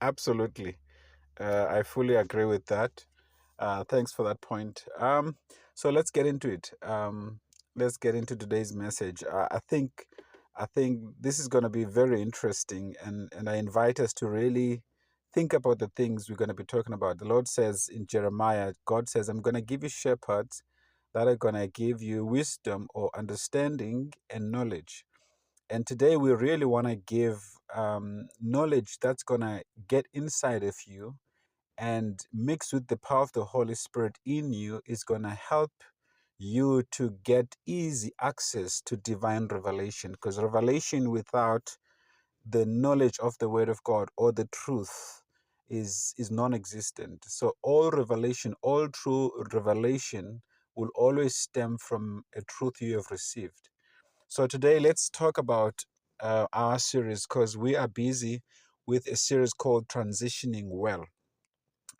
Absolutely. I fully agree with that. Thanks for that point. So let's get into it. Let's get into today's message. I think this is going to be very interesting, and I invite us to really think about the things we're going to be talking about. The Lord says in Jeremiah, God says, "I'm going to give you shepherds that are going to give you wisdom or understanding and knowledge." And today we really want to give knowledge that's going to get inside of you and mixed with the power of the Holy Spirit in you is going to help you to get easy access to divine revelation. Because revelation without the knowledge of the Word of God or the truth is non-existent. So all revelation, all true revelation will always stem from a truth you have received. So today, let's talk about our series because we are busy with a series called Transitioning Well.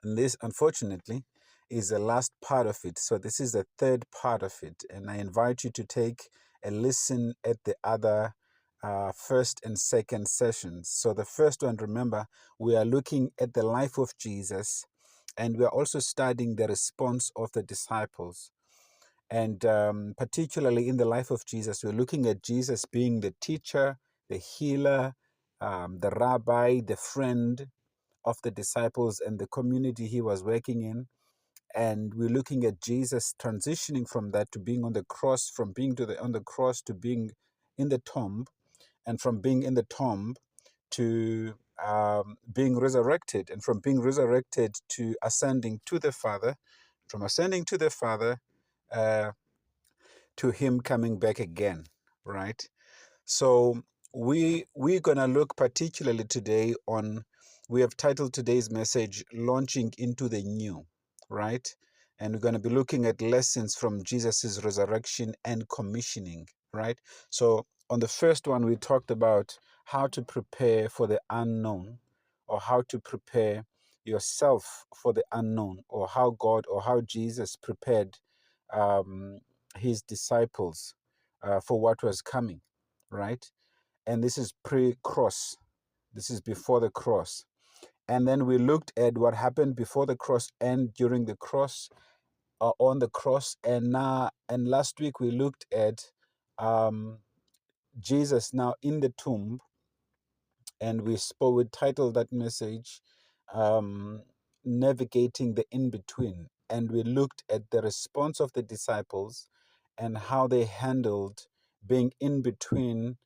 And this, unfortunately, is the last part of it. So this is the third part of it. And I invite you to take a listen at the other first and second sessions. So the first one, remember, we are looking at the life of Jesus, and we are also studying the response of the disciples. And particularly in the life of Jesus, we're looking at Jesus being the teacher, the healer, the rabbi, the friend of the disciples and the community he was working in. And we're looking at Jesus transitioning from that to being on the cross, from being on the cross to being in the tomb, and from being in the tomb to being resurrected, and from being resurrected to ascending to the Father, from ascending to the Father uh, to him coming back again, right? So we're gonna look particularly today on, we have titled today's message Launching into the New, right? And we're gonna be looking at lessons from Jesus's resurrection and commissioning, right? So on the first one, we talked about how to prepare for the unknown, or how to prepare yourself for the unknown, or how God or how Jesus prepared um, his disciples for what was coming, right? And this is pre-cross. This is before the cross. And then we looked at what happened before the cross and during the cross, on the cross. And last week we looked at um, Jesus now in the tomb, and we titled that message um, Navigating the In-Between. And we looked at the response of the disciples and how they handled being in between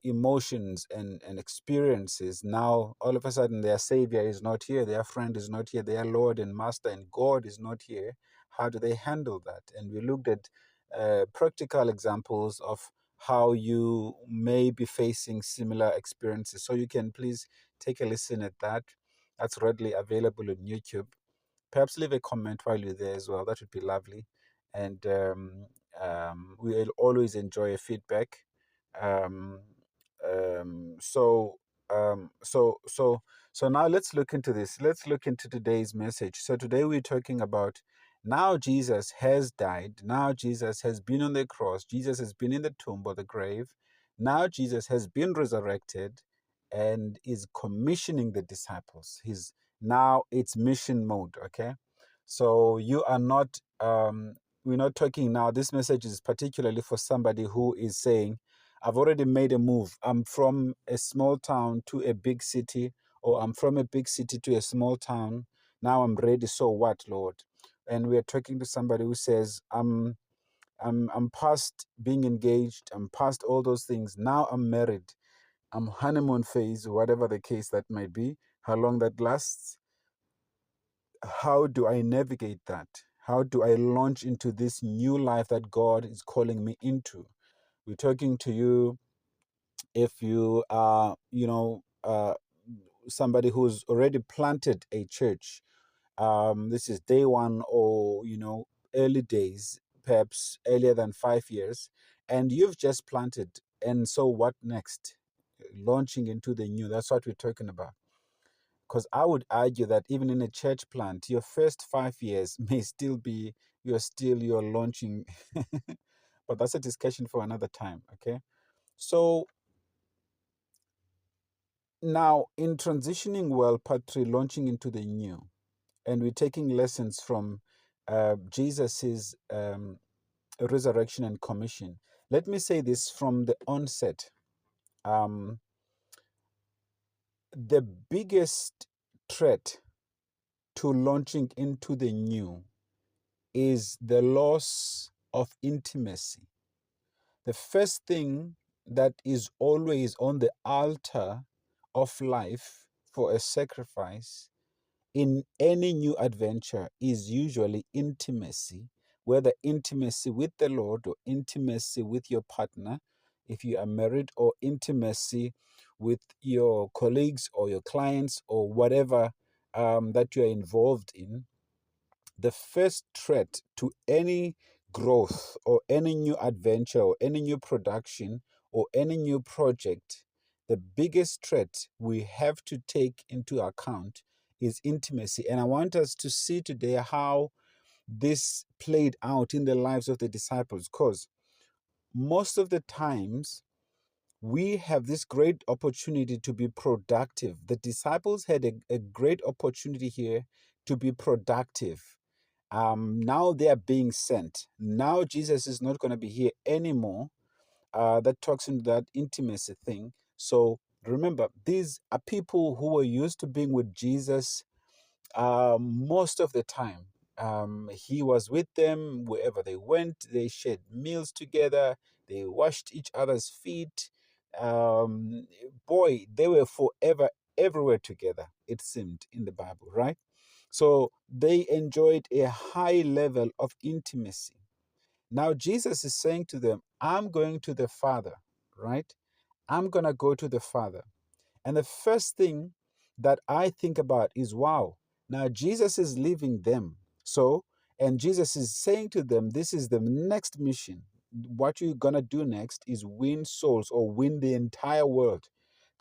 emotions and experiences. Now all of a sudden their savior is not here, their friend is not here, their Lord and Master and God is not here. How do they handle that? And we looked at practical examples of how you may be facing similar experiences. So you can please take a listen at that. That's readily available on YouTube. Perhaps leave a comment while you're there as well. That would be lovely. And we'll always enjoy a feedback. Um, um, so, um, so, so, so now let's look into this. Let's look into today's message. So today we're talking about, now Jesus has died. Now Jesus has been on the cross. Jesus has been in the tomb or the grave. Now Jesus has been resurrected and is commissioning the disciples. Now it's mission mode, okay? So you are not, we're not talking now. This message is particularly for somebody who is saying, I've already made a move. I'm from a small town to a big city, or I'm from a big city to a small town. Now I'm ready. So what, Lord? And we are talking to somebody who says, I'm past being engaged. I'm past all those things. Now I'm married. I'm honeymoon phase, whatever the case that might be, how long that lasts. How do I navigate that? How do I launch into this new life that God is calling me into? We're talking to you if you are, somebody who's already planted a church. This is day one, or, early days, perhaps earlier than 5 years, and you've just planted. And so what next? Launching into the new. That's what we're talking about. Because I would argue that even in a church plant, your first 5 years may still be, you're launching. But that's a discussion for another time, okay? So Now, in transitioning well, part 3, launching into the new, and we're taking lessons from Jesus's resurrection and commission. Let me say this from the onset. Um, the biggest threat to launching into the new is the loss of intimacy. The first thing that is always on the altar of life for a sacrifice in any new adventure is usually intimacy, whether intimacy with the Lord or intimacy with your partner, if you are married, or intimacy with your colleagues or your clients or whatever that you are involved in. The first threat to any growth or any new adventure or any new production or any new project, the biggest threat we have to take into account is intimacy. And I want us to see today how this played out in the lives of the disciples, because most of the times we have this great opportunity to be productive. The disciples had a great opportunity here to be productive. Now they are being sent. Now Jesus is not going to be here anymore. That talks into that intimacy thing. So remember, these are people who were used to being with Jesus most of the time. He was with them wherever they went. They shared meals together. They washed each other's feet. Um, Boy, they were forever everywhere together, it seemed in the Bible, right? So they enjoyed a high level of intimacy. Now, Jesus is saying to them, I'm going to the Father, right? I'm going to go to the Father. And the first thing that I think about is, wow, now Jesus is leaving them. So, and Jesus is saying to them, this is the next mission. What you're going to do next is win souls or win the entire world.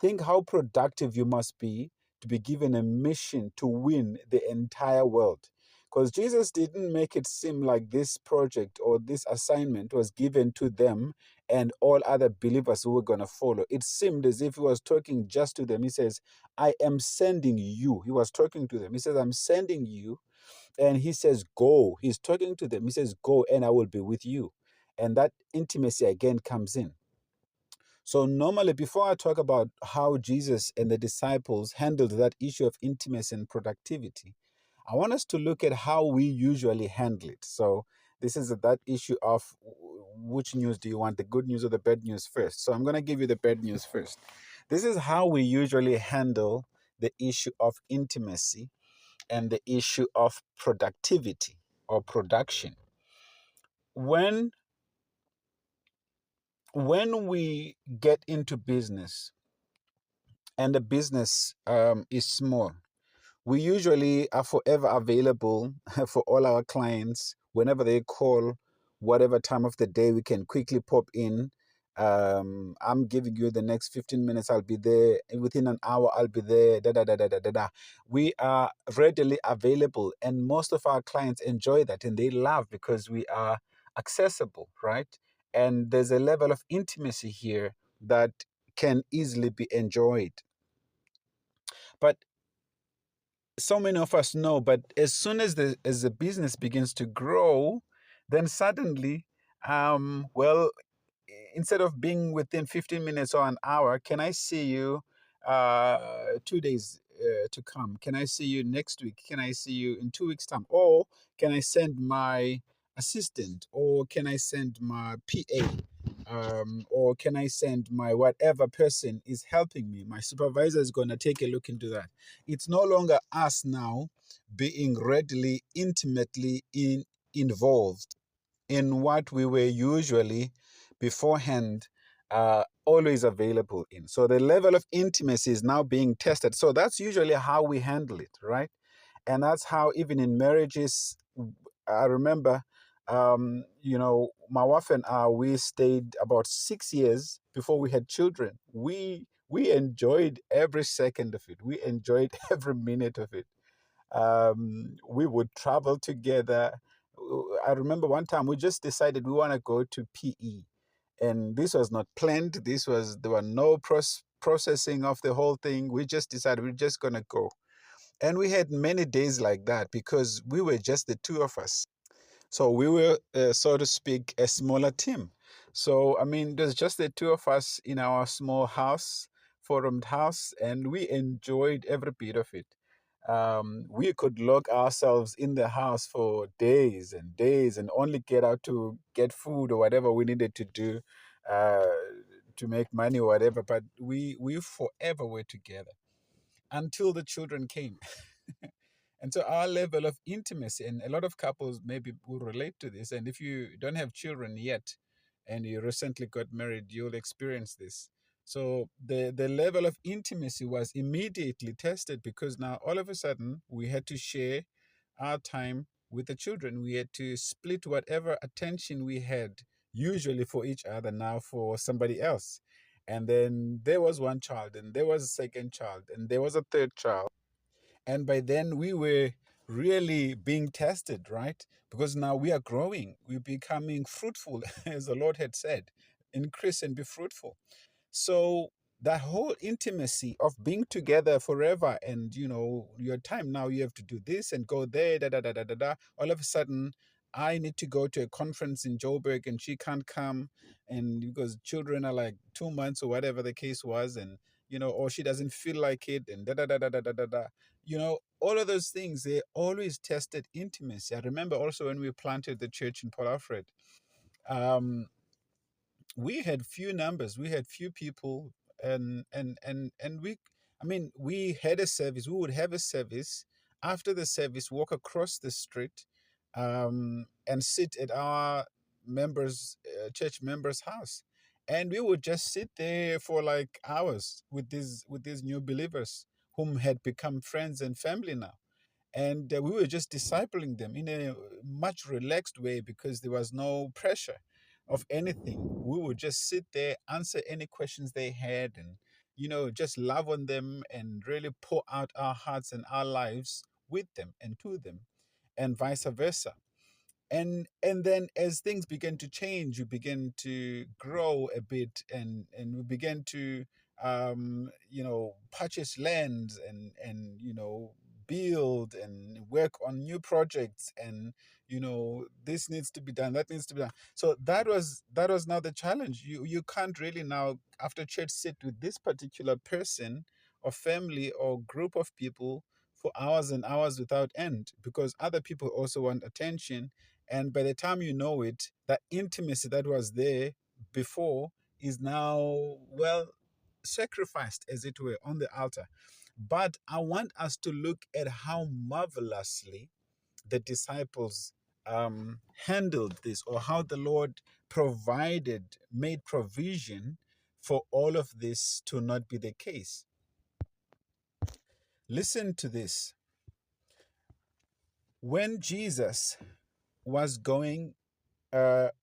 Think how productive you must be to be given a mission to win the entire world. Because Jesus didn't make it seem like this project or this assignment was given to them and all other believers who were going to follow. It seemed as if he was talking just to them. He says, I am sending you. He was talking to them. He says, I'm sending you. And he says, go. He's talking to them. He says, go and I will be with you. And that intimacy again comes in. So normally, before I talk about how Jesus and the disciples handled that issue of intimacy and productivity, I want us to look at how we usually handle it. So this is that issue of which news do you want, the good news or the bad news first? So I'm going to give you the bad news first. This is how we usually handle the issue of intimacy and the issue of productivity or production. When we get into business and the business is small, we usually are forever available for all our clients whenever they call, whatever time of the day we can quickly pop in. I'm giving you the next 15 minutes, I'll be there. Within an hour, I'll be there. Da, da, da, da, da, da, da. We are readily available, and most of our clients enjoy that and they love because we are accessible, right? And there's a level of intimacy here that can easily be enjoyed. But so many of us know, but as soon as the business begins to grow, then suddenly, well, instead of being within 15 minutes or an hour, can I see you 2 days to come? Can I see you next week? Can I see you in 2 weeks' time? Or can I send my assistant? Or can I send my PA? Or can I send my whatever person is helping me? My supervisor is going to take a look into that. It's no longer us now being readily, intimately involved in what we were usually beforehand always available in. So the level of intimacy is now being tested. So that's usually how we handle it, right? And that's how even in marriages, I remember, my wife and I, we stayed about 6 years before we had children. We enjoyed every second of it. We enjoyed every minute of it. We would travel together. I remember one time we just decided we want to go to PE, and this was not planned. There were no processing of the whole thing, we just decided we're just going to go. And we had many days like that because we were just the two of us. So we were, so to speak, a smaller team. So, I mean, there's just the two of us in our small house, forumed house, and we enjoyed every bit of it. We could lock ourselves in the house for days and days and only get out to get food or whatever we needed to do uh, to make money or whatever. But we forever were together until the children came. And so our level of intimacy, and a lot of couples maybe will relate to this. And if you don't have children yet and you recently got married, you'll experience this. So the level of intimacy was immediately tested because now all of a sudden we had to share our time with the children. We had to split whatever attention we had usually for each other now for somebody else. And then there was one child, and there was a second child, and there was a third child. And by then we were really being tested, right? Because now we are growing, we're becoming fruitful, as the Lord had said, increase and be fruitful. So that whole intimacy of being together forever, and your time now, you have to do this and go there, da da da da da da. All of a sudden, I need to go to a conference in Joburg and she can't come, and because children are like 2 months or whatever the case was, and or she doesn't feel like it, and da da da da da da da da. All of those things, they always tested intimacy. I remember also when we planted the church in Port Alfred. Um, we had few numbers, we had few people, and we, I mean, we had a service, we would have a service. After the service, walk across the street, and sit at our members church members house, and we would just sit there for like hours with these new believers whom had become friends and family now. And we were just discipling them in a much relaxed way because there was no pressure of anything. We would just sit there, answer any questions they had, and just love on them and really pour out our hearts and our lives with them and to them, and vice versa. And then as things begin to change, you begin to grow a bit, and we began to purchase lands, and build and work on new projects, and this needs to be done, that needs to be done. So that was now the challenge. You can't really now after church sit with this particular person or family or group of people for hours and hours without end, because other people also want attention. And by the time you know it, that intimacy that was there before is now, well, sacrificed, as it were, on the altar. But I want us to look at how marvelously the disciples handled this, or how the Lord made provision for all of this to not be the case. Listen to this. When Jesus was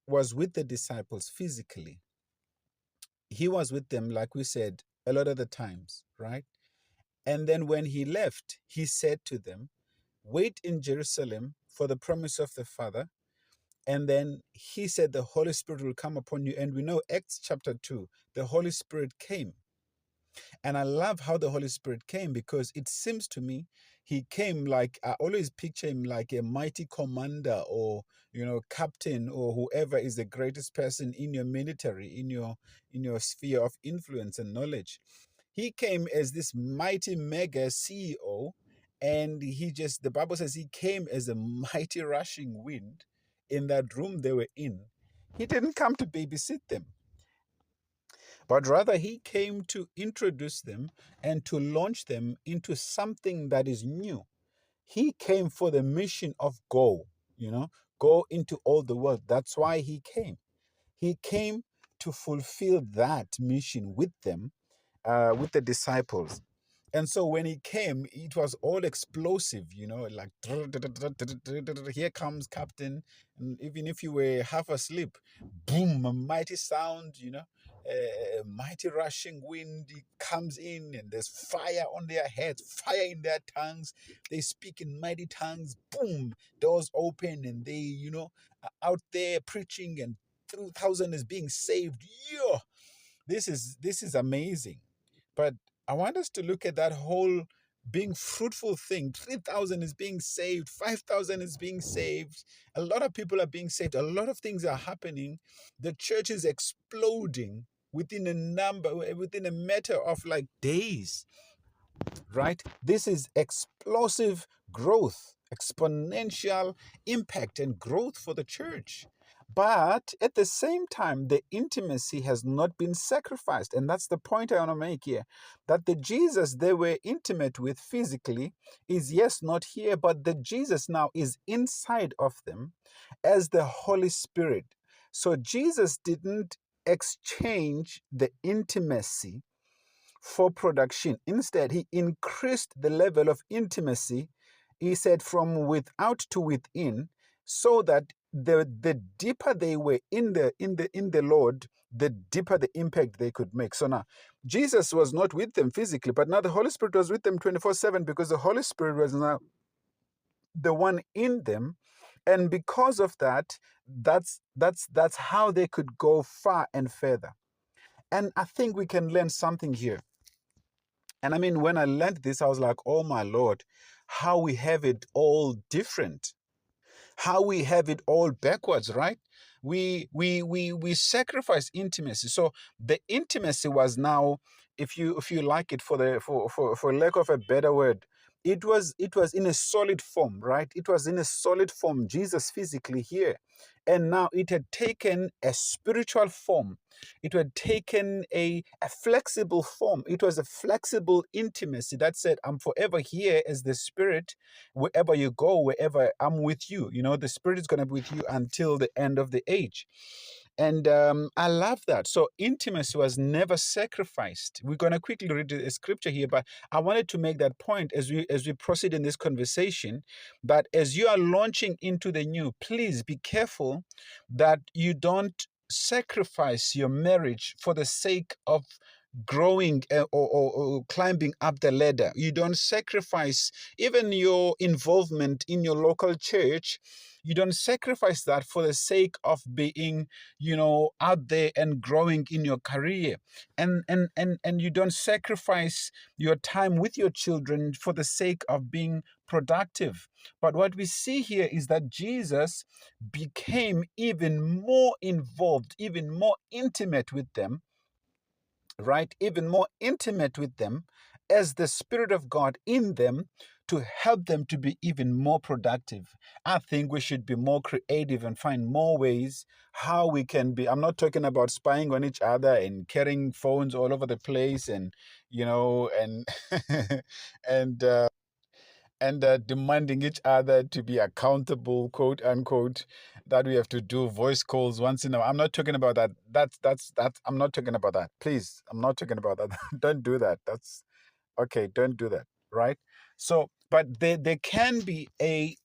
was with the disciples physically, he was with them, like we said, a lot of the times, right? And then when he left, he said to them, wait in Jerusalem for the promise of the Father. And then he said the Holy Spirit will come upon you. And we know Acts chapter 2, the Holy Spirit came. And I love how the Holy Spirit came, because it seems to me he came like, I always picture him like a mighty commander, or captain, or whoever is the greatest person in your military, in your sphere of influence and knowledge. He came as this mighty mega CEO, and the Bible says he came as a mighty rushing wind in that room they were in. He didn't come to babysit them, but rather he came to introduce them and to launch them into something that is new. He came for the mission of go into all the world. That's why he came. He came to fulfill that mission with them, with the disciples. And so when he came, it was all explosive, like here comes Captain. And even if you were half asleep, boom, a mighty sound, a mighty rushing wind comes in, and there's fire on their heads, fire in their tongues. They speak in mighty tongues, boom, doors open, and they, are out there preaching, and 2,000 is being saved. Yeah, this is amazing. But I want us to look at that whole being fruitful thing. 3,000 is being saved, 5,000 is being saved. A lot of people are being saved. A lot of things are happening. The church is exploding within a matter of like days, right? This is explosive growth, exponential impact and growth for the church. But at the same time, the intimacy has not been sacrificed. And that's the point I want to make here. That the Jesus they were intimate with physically is, yes, not here, but the Jesus now is inside of them as the Holy Spirit. So Jesus didn't exchange the intimacy for production. Instead, he increased the level of intimacy, he said, from without to within, so that the deeper they were in the Lord, the deeper the impact they could make. So now Jesus was not with them physically, but now the Holy Spirit was with them 24/7, because the Holy Spirit was now the one in them. And because of that, that's how they could go far and further. And I think we can learn something here. And I mean, when I learned this, I was like, oh my Lord, how we have it all different, how we have it all backwards, right? We sacrifice intimacy. So the intimacy was now, if you like it, for lack of a better word, it was in a solid form, right? It was in a solid form, Jesus physically here. And now it had taken a spiritual form. It had taken a flexible form. It was a flexible intimacy that said, I'm forever here as the Spirit. Wherever you go, wherever I'm with you, the Spirit is going to be with you until the end of the age. And I love that. So intimacy was never sacrificed. We're going to quickly read a scripture here, but I wanted to make that point as we proceed in this conversation, that as you are launching into the new, please be careful that you don't sacrifice your marriage for the sake of growing or climbing up the ladder. You don't sacrifice even your involvement in your local church. You don't sacrifice that for the sake of being, out there and growing in your career. And you don't sacrifice your time with your children for the sake of being productive. But what we see here is that Jesus became even more involved, even more intimate with them, right? Even more intimate with them as the Spirit of God in them, to help them to be even more productive. I think we should be more creative and find more ways how we can be. I'm not talking about spying on each other and carrying phones all over the place and, and and demanding each other to be accountable, quote unquote, that we have to do voice calls once in a while. I'm not talking about that. That's. I'm not talking about that. Please, I'm not talking about that. Don't do that. That's okay. Don't do that. Right. So, but there can be a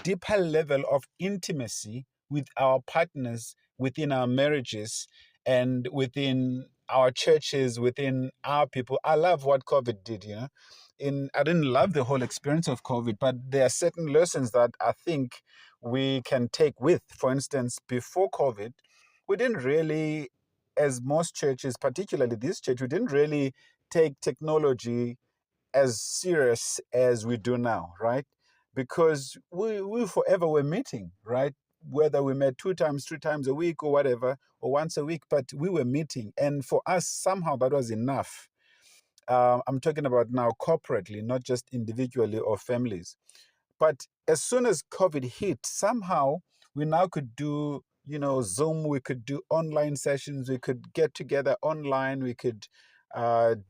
deeper level of intimacy with our partners within our marriages and within our churches, within our people. I love what COVID did. I didn't love the whole experience of COVID, but there are certain lessons that I think we can take with. For instance, before COVID, we didn't really, as most churches, particularly this church, we didn't really take technology as serious as we do now, right? Because we forever were meeting, right? Whether we met 2 times, 3 times a week or whatever, or once a week, but we were meeting. And for us, somehow that was enough. I'm talking about now corporately, not just individually or families. But as soon as COVID hit, somehow we now could do, Zoom, we could do online sessions, we could get together online, we could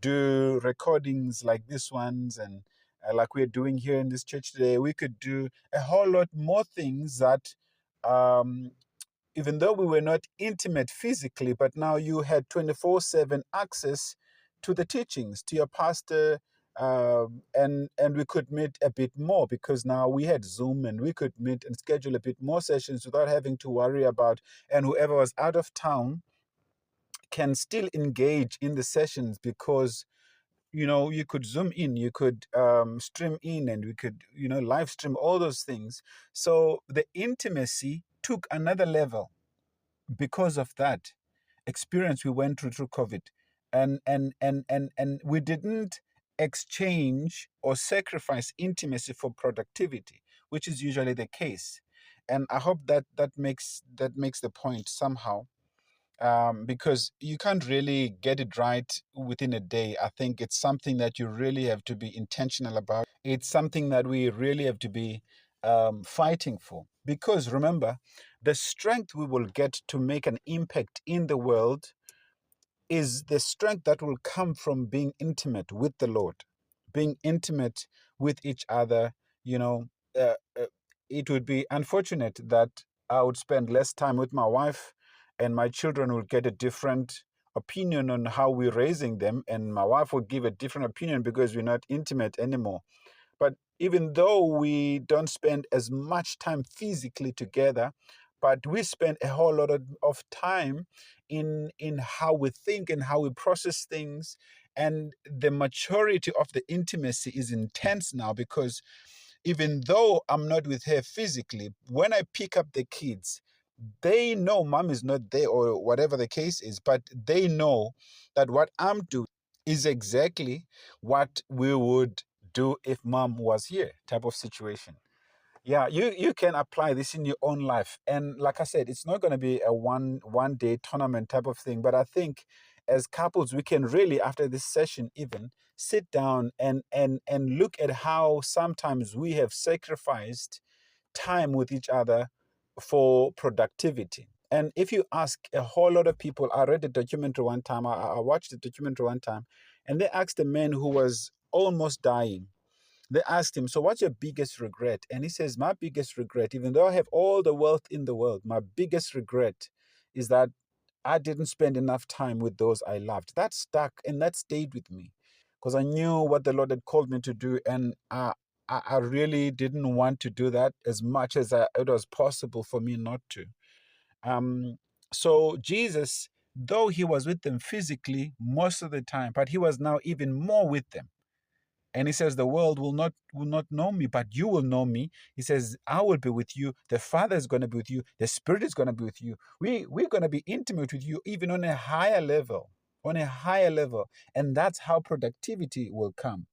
do recordings like this ones, and like we're doing here in this church today. We could do a whole lot more things that um, even though we were not intimate physically, but now you had 24/7 access to the teachings, to your pastor, and we could meet a bit more because now we had Zoom and we could meet and schedule a bit more sessions without having to worry about, and whoever was out of town can still engage in the sessions because you could zoom in, you could stream in, and we could live stream all those things. So the intimacy took another level because of that experience we went through COVID. And we didn't exchange or sacrifice intimacy for productivity, which is usually the case. And I hope that that makes the point somehow, because you can't really get it right within a day. I think it's something that you really have to be intentional about. It's something that we really have to be fighting for. Because remember, the strength we will get to make an impact in the world is the strength that will come from being intimate with the Lord, being intimate with each other. You know, uh, uh, it would be unfortunate that I would spend less time with my wife and my children will get a different opinion on how we're raising them, and my wife will give a different opinion because we're not intimate anymore. But even though we don't spend as much time physically together, but we spend a whole lot of time in how we think and how we process things. And the maturity of the intimacy is intense now, because even though I'm not with her physically, when I pick up the kids, they know mom is not there or whatever the case is, but they know that what I'm doing is exactly what we would do if mom was here, type of situation. Yeah, you can apply this in your own life. And like I said, it's not going to be a one day tournament type of thing, but I think as couples we can really, after this session even, sit down and look at how sometimes we have sacrificed time with each other for productivity. And if you ask a whole lot of people, I read a documentary one time, I watched a documentary one time, and they asked a man who was almost dying. They asked him, "So what's your biggest regret?" And he says, "My biggest regret, even though I have all the wealth in the world, my biggest regret is that I didn't spend enough time with those I loved." That stuck and that stayed with me, because I knew what the Lord had called me to do. And I really didn't want to do that as much as it was possible for me not to. Um, so Jesus, though he was with them physically most of the time, but he was now even more with them. And he says, "The world will not know me, but you will know me." He says, "I will be with you. The Father is going to be with you. The Spirit is going to be with you. We're going to be intimate with you, even on a higher level, on a higher level." And that's how productivity will come.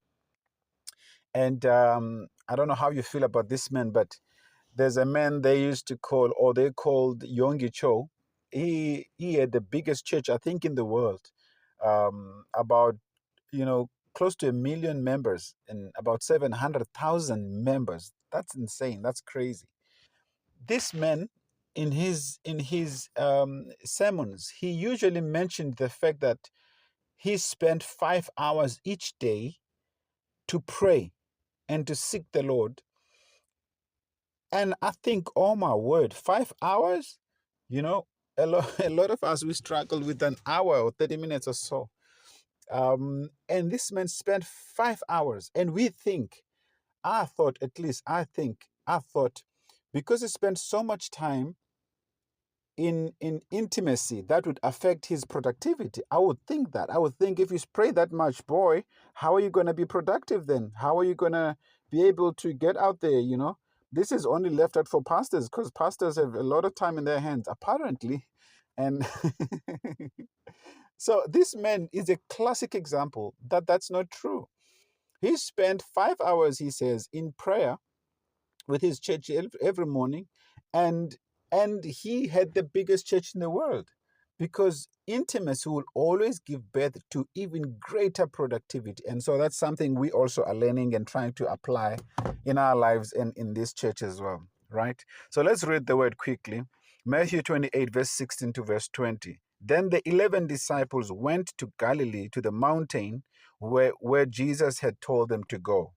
And I don't know how you feel about this man, but there's a man they used to call, or they called Yonggi Cho. He had the biggest church, I think, in the world. About, close to 1 million members and about 700,000 members. That's insane. That's crazy. This man, in his sermons, he usually mentioned the fact that he spent 5 hours each day to pray and to seek the Lord. And I think, oh my word, 5 hours? You know, a lot of us, we struggle with an hour or 30 minutes or so. And this man spent 5 hours. And we think, I thought, because he spent so much time in intimacy, that would affect his productivity. I would think that. I would think, if you pray that much, boy, how are you going to be productive then? How are you going to be able to get out there, This is only left out for pastors, because pastors have a lot of time in their hands, apparently. And so this man is a classic example that that's not true. He spent 5 hours, he says, in prayer with his church every morning, and he had the biggest church in the world, because intimacy will always give birth to even greater productivity. And so that's something we also are learning and trying to apply in our lives and in this church as well, right? So let's read the word quickly. Matthew 28 verse 16 to verse 20. Then the 11 disciples went to Galilee, to the mountain where Jesus had told them to go,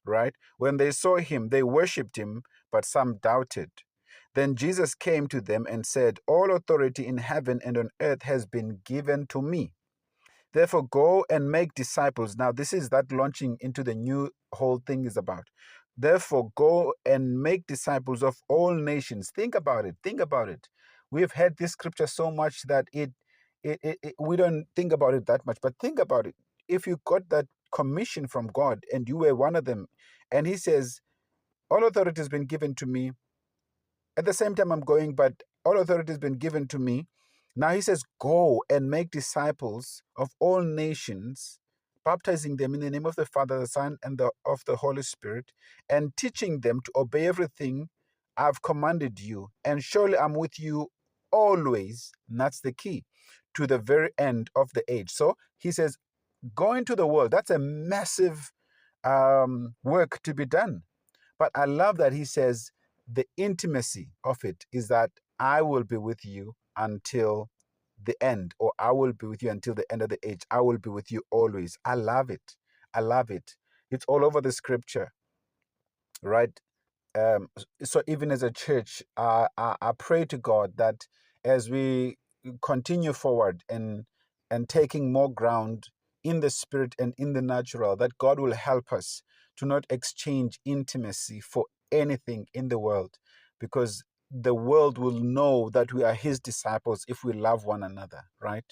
right? When they saw him, they worshipped him, but some doubted. Then Jesus came to them and said, "All authority in heaven and on earth has been given to me. Therefore, go and make disciples." Now, this is that launching into the new whole thing is about. Therefore, go and make disciples of all nations. Think about it. Think about it. We've heard this scripture so much that we don't think about it that much. But think about it. If you got that commission from God and you were one of them, and he says, "All authority has been given to me. At the same time, I'm going, but all authority has been given to me. Now he says, go and make disciples of all nations, baptizing them in the name of the Father, the Son, and of the Holy Spirit, and teaching them to obey everything I've commanded you. And surely I'm with you always. And that's the key, to the very end of the age. So he says, go into the world. That's a massive work to be done. But I love that he says the intimacy of it is that I will be with you until the end, or I will be with you until the end of the age. I will be with you always. I love it. I love it. It's all over the scripture, right? So even as a church, I pray to God that as we continue forward and taking more ground in the spirit and in the natural, that God will help us to not exchange intimacy for anything in the world, because the world will know that we are his disciples if we love one another, right?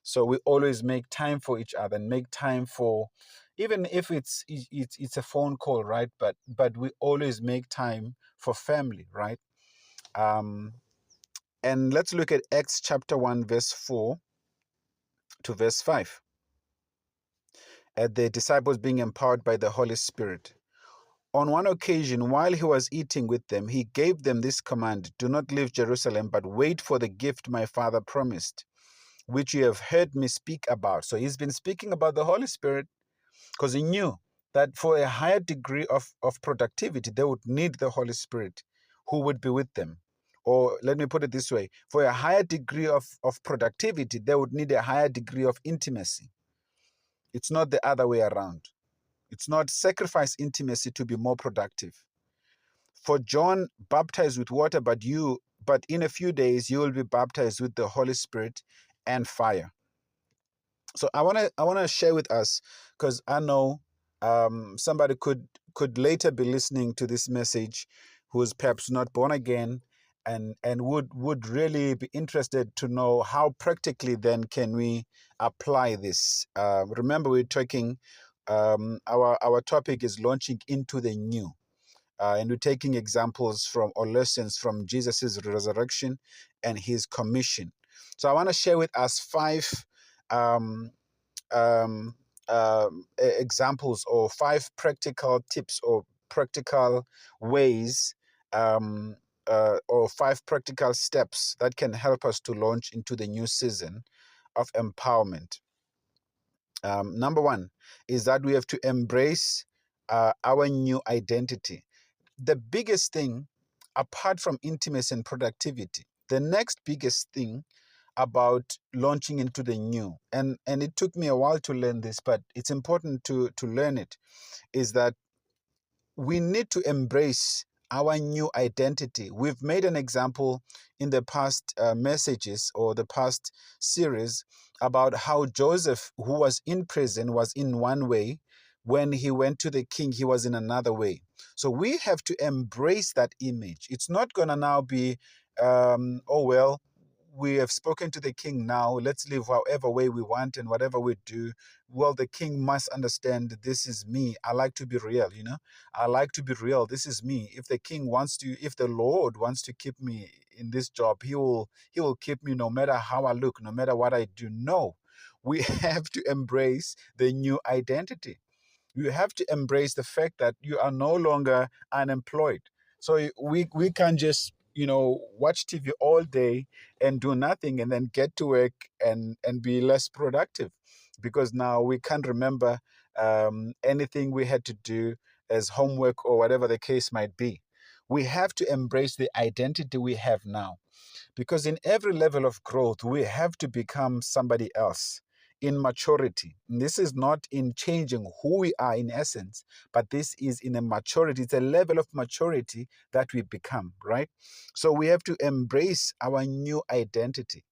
So we always make time for each other and make time for, even if it's a phone call, right? But we always make time for family, right? And let's look at Acts chapter 1, verse 4 to verse 5. At the disciples being empowered by the Holy Spirit. On one occasion, while he was eating with them, he gave them this command: do not leave Jerusalem, but wait for the gift my Father promised, which you have heard me speak about. So he's been speaking about the Holy Spirit because he knew that for a higher degree of productivity, they would need the Holy Spirit who would be with them. Or let me put it this way, for a higher degree of productivity, they would need a higher degree of intimacy. It's not the other way around. It's not sacrifice intimacy to be more productive. For John baptized with water, but in a few days you will be baptized with the Holy Spirit and fire. So I wanna share with us, because I know somebody could later be listening to this message who is perhaps not born again, and would really be interested to know how practically then can we apply this. Remember, we're talking, our topic is launching into the new. And we're taking examples from, or lessons from, Jesus's resurrection and his commission. So I want to share with us 5 um, um, examples, or 5 practical tips, or practical ways, or 5 practical steps that can help us to launch into the new season of empowerment. Number 1 is that we have to embrace our new identity. The biggest thing, apart from intimacy and productivity, the next biggest thing about launching into the new, and it took me a while to learn this, but it's important to learn it, is that we need to embrace our new identity. We've made an example in the past messages, or the past series, about how Joseph, who was in prison, was in one way. When he went to the king, he was in another way. So we have to embrace that image. It's not going to now be, oh, well, we have spoken to the king, now let's live however way we want and whatever we do. Well, the king must understand, this is me. I like to be real, I like to be real. This is me. If the king wants to, if the Lord wants to keep me in this job, he will keep me no matter how I look, no matter what I do. No, we have to embrace the new identity. You have to embrace the fact that you are no longer unemployed. So we can't just, watch TV all day and do nothing, and then get to work and be less productive, because now we can't remember anything we had to do as homework, or whatever the case might be. We have to embrace the identity we have now, because in every level of growth, we have to become somebody else in maturity. And this is not in changing who we are in essence, but this is in a maturity. It's a level of maturity that we become, right? So we have to embrace our new identity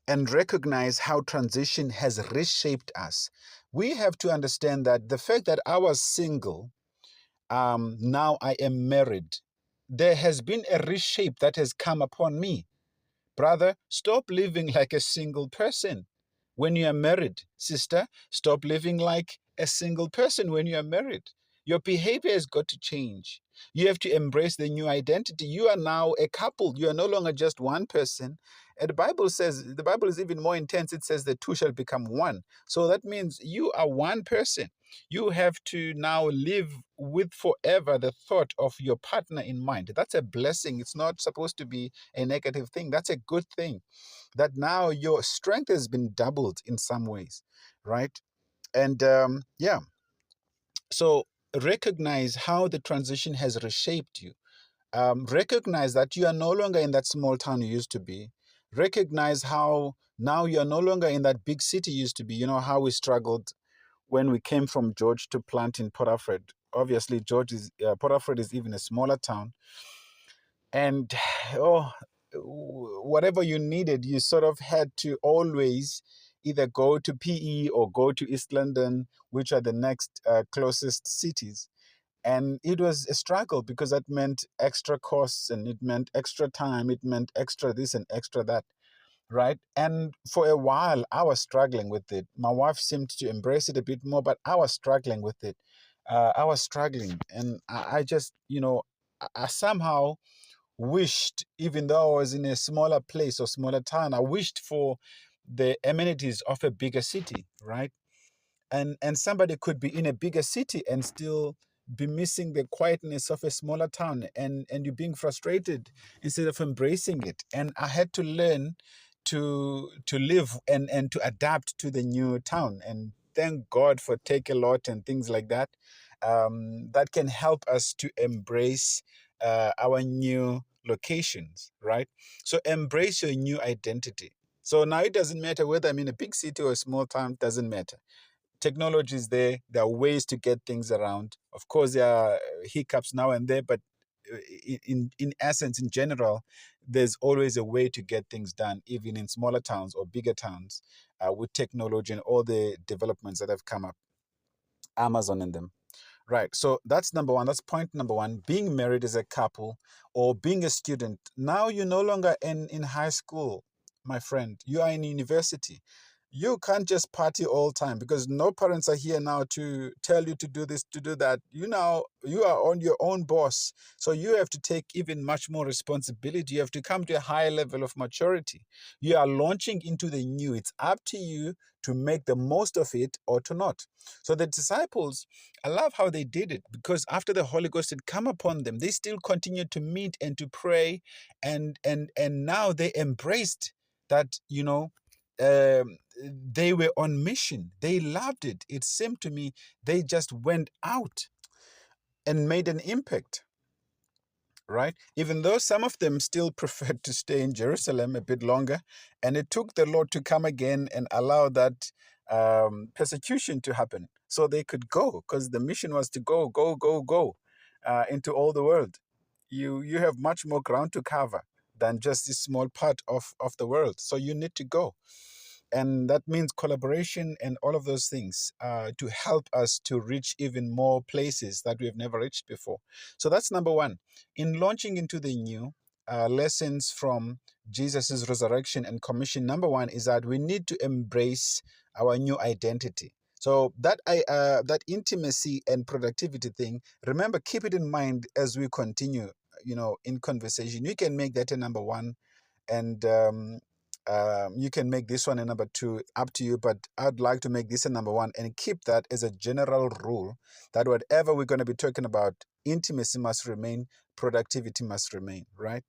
and recognize how transition has reshaped us. We have to understand that the fact that I was single, now I am married, there has been a reshape that has come upon me. Brother, stop living like a single person when you are married. Sister, stop living like a single person when you are married. Your behavior has got to change. You have to embrace the new identity. You are now a couple. You are no longer just one person. And the Bible says, the Bible is even more intense. It says the two shall become one. So that means you are one person. You have to now live with forever the thought of your partner in mind. That's a blessing. It's not supposed to be a negative thing. That's a good thing. That now your strength has been doubled in some ways, right? And yeah, so recognize how the transition has reshaped you. Recognize that you are no longer in that small town you used to be. Recognize how now you are no longer in that big city you used to be. You know how we struggled when we came from George to plant in Port Alfred. Obviously, Port Alfred is even a smaller town, and oh, whatever you needed, you sort of had to always either go to PE or go to East London, which are the next closest cities. And it was a struggle because that meant extra costs and it meant extra time, it meant extra this and extra that, right? And for a while, I was struggling with it. My wife seemed to embrace it a bit more, but I was struggling with it. I was struggling, and I just, I somehow wished, even though I was in a smaller place or smaller town, I wished for the amenities of a bigger city, right? And somebody could be in a bigger city and still be missing the quietness of a smaller town, and you're being frustrated instead of embracing it. And I had to learn to live and to adapt to the new town. And thank God for Take a Lot and things like that, that can help us to embrace our new locations, right? So embrace your new identity. So now it doesn't matter whether I'm in a big city or a small town, doesn't matter. Technology is there. There are ways to get things around. Of course, there are hiccups now and there, but in essence, in general, there's always a way to get things done, even in smaller towns or bigger towns, with technology and all the developments that have come up, Amazon and them. Right. So that's number one. That's point number one. Being married as a couple or being a student. Now you're no longer in high school, my friend. You are in university. You can't just party all time because no parents are here now to tell you to do this, to do that. You are on your own boss. So you have to take even much more responsibility. You have to come to a higher level of maturity. You are launching into the new. It's up to you to make the most of it or to not. So the disciples, I love how they did it because after the Holy Ghost had come upon them, they still continued to meet and to pray, and now they embraced that, they were on mission. They loved it. It seemed to me they just went out and made an impact, right? Even though some of them still preferred to stay in Jerusalem a bit longer, and it took the Lord to come again and allow that persecution to happen so they could go, because the mission was to go, go, go, go into all the world. You have much more ground to cover than just this small part of the world. So you need to go. And that means collaboration and all of those things to help us to reach even more places that we've never reached before. So that's number one. In launching into the new, lessons from Jesus's resurrection and commission, number one is that we need to embrace our new identity. So that intimacy and productivity thing, remember, keep it in mind as we continue, in conversation. You can make that a number one, and you can make this one a number two, up to you, but I'd like to make this a number one and keep that as a general rule that whatever we're going to be talking about, intimacy must remain, productivity must remain, right?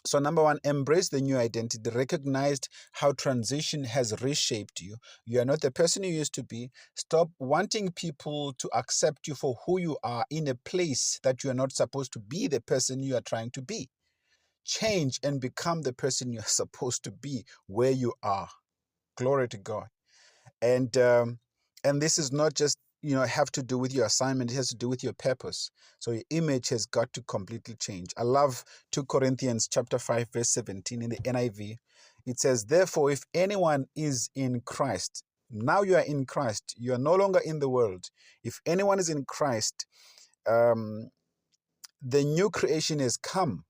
So number one, embrace the new identity. Recognized how transition has reshaped you. You are not the person you used to be. Stop wanting people to accept you for who you are in a place that you are not supposed to be the person you are trying to be. Change and become the person you're supposed to be where you are. Glory to God. And this is not just have to do with your assignment. It has to do with your purpose. So your image has got to completely change. I love 2 Corinthians chapter 5 verse 17 in the NIV. It says, therefore, if anyone is in Christ, now you are in Christ, you are no longer in the world. If anyone is in Christ, the new creation has come.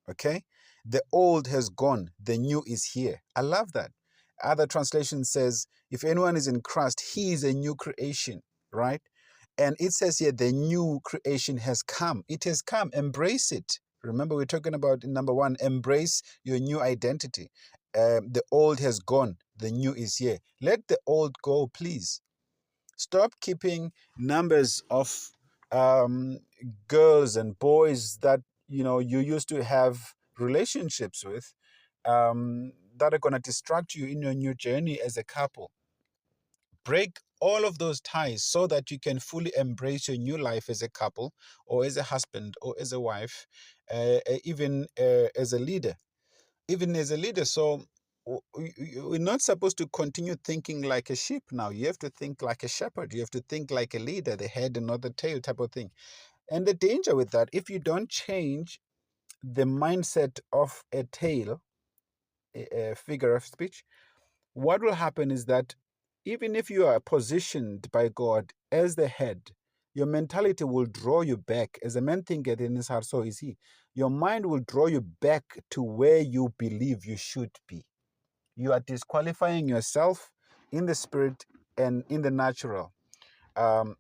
Okay, the old has gone, the new is here. I love that. Other translation says, if anyone is in Christ, he is a new creation, right? And it says here, the new creation has come. It has come. Embrace it. Remember, we're talking about number one, embrace your new identity. The old has gone. The new is here. Let the old go, please. Stop keeping numbers of um, girls and boys that you used to have relationships with, that are going to distract you in your new journey as a couple. Break all of those ties so that you can fully embrace your new life as a couple, or as a husband, or as a wife, even as a leader. Even as a leader. So we're not supposed to continue thinking like a sheep now. You have to think like a shepherd. You have to think like a leader, the head and not the tail type of thing. And the danger with that, if you don't change the mindset of a tail, a figure of speech, what will happen is that even if you are positioned by God as the head, your mentality will draw you back. As a man thinketh in his heart, so is he. Your mind will draw you back to where you believe you should be. You are disqualifying yourself in the spirit and in the natural.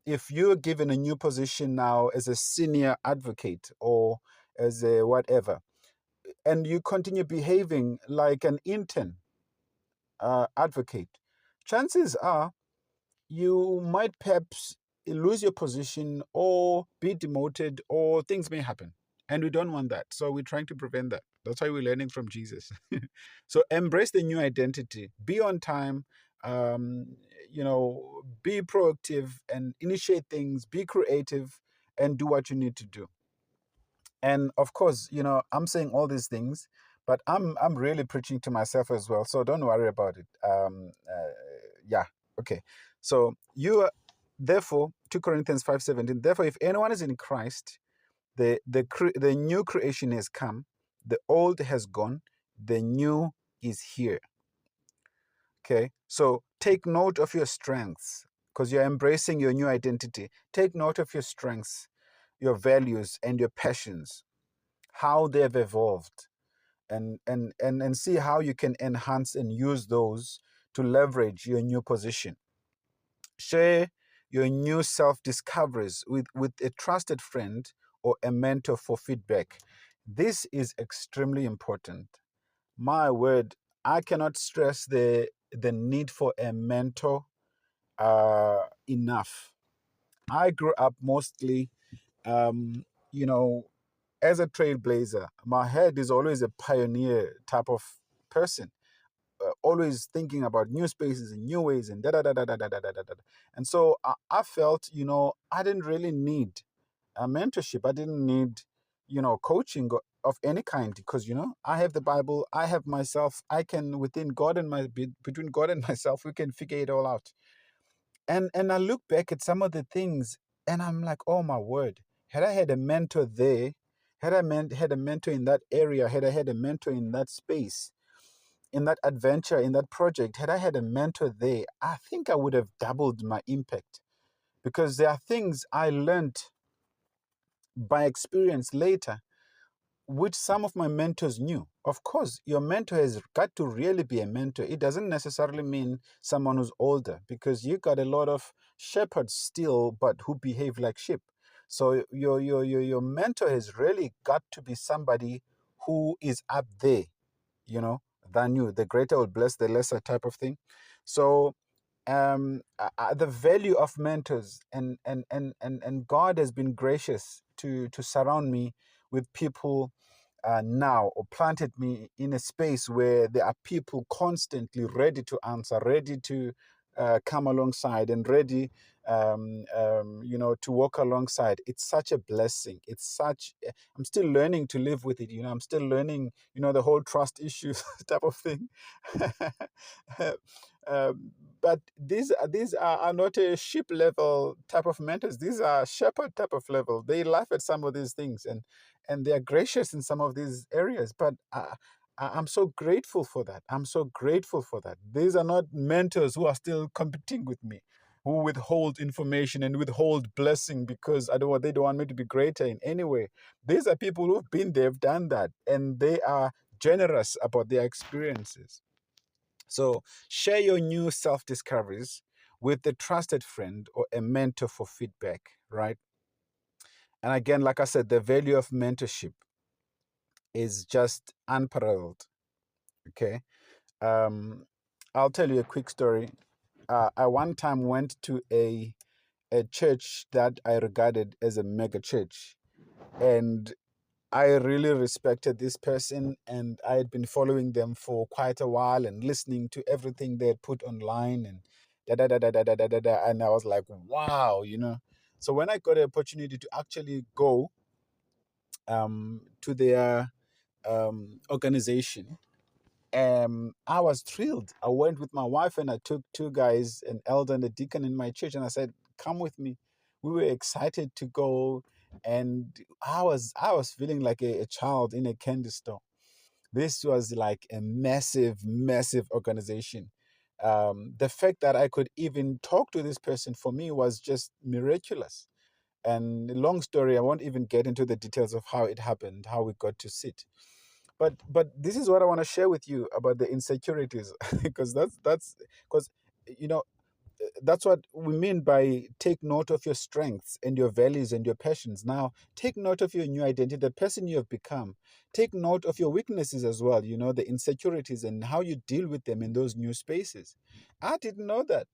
If you're given a new position now as a senior advocate or as a whatever, and you continue behaving like an intern advocate, chances are you might perhaps lose your position or be demoted, or things may happen. And we don't want that. So we're trying to prevent that. That's why we're learning from Jesus. So embrace the new identity, be on time, um, be proactive and initiate things, be creative, and do what you need to do. And of course, I'm saying all these things, but I'm really preaching to myself as well. So don't worry about it. Yeah, okay. So therefore, 2 Corinthians 5:17. Therefore, if anyone is in Christ, the new creation has come, the old has gone, the new is here. Okay. So take note of your strengths, because you're embracing your new identity. Take note of your strengths, your values, and your passions, how they've evolved, and see how you can enhance and use those to leverage your new position. Share your new self-discoveries with a trusted friend or a mentor for feedback. This is extremely important. My word, I cannot stress the need for a mentor enough. I grew up mostly, um, you know, as a trailblazer. My head is always a pioneer type of person, always thinking about new spaces and new ways and da da da da da da da da da. And so I felt, I didn't really need a mentorship. I didn't need, coaching of any kind, because I have the Bible, I have myself. I can, within God and between God and myself, we can figure it all out. And I look back at some of the things, and I'm like, oh my word, had I had a mentor there, had a mentor in that area, had I had a mentor in that space, in that adventure, in that project, had I had a mentor there, I think I would have doubled my impact, because there are things I learned by experience later, which some of my mentors knew. Of course, your mentor has got to really be a mentor. It doesn't necessarily mean someone who's older, because you got a lot of shepherds still, but who behave like sheep. So your mentor has really got to be somebody who is up there, than you. The greater will bless the lesser type of thing. So the value of mentors, and God has been gracious to surround me with people now, or planted me in a space where there are people constantly ready to answer, ready to come alongside, and ready to walk alongside. It's such a blessing. I'm still learning to live with it. I'm still learning, the whole trust issues type of thing. um, but these are not a sheep level type of mentors. These are shepherd type of level. They laugh at some of these things, and they are gracious in some of these areas. But I'm so grateful for that. I'm so grateful for that. These are not mentors who are still competing with me, who withhold information and withhold blessing because they don't want me to be greater in any way. These are people who've been there, have done that, and they are generous about their experiences. So share your new self-discoveries with a trusted friend or a mentor for feedback, right? And again, like I said, the value of mentorship is just unparalleled. Okay. I'll tell you a quick story. I one time went to a church that I regarded as a mega church, and I really respected this person, and I had been following them for quite a while and listening to everything they had put online and da da da da da da da da, da, and I was like, wow, you know. So when I got the opportunity to actually go to their organization, I was thrilled. I went with my wife and I took two guys, an elder and a deacon in my church, and I said, "Come with me." We were excited to go, and I was feeling like a child in a candy store. This was like a massive, massive organization. The fact that I could even talk to this person for me was just miraculous. And long story, I won't even get into the details of how it happened, how we got to sit. But this is what I want to share with you about the insecurities, because that's because you know that's what we mean by take note of your strengths and your values and your passions. Now, take note of your new identity, the person you have become. Take note of your weaknesses as well, you know, the insecurities and how you deal with them in those new spaces. I didn't know that.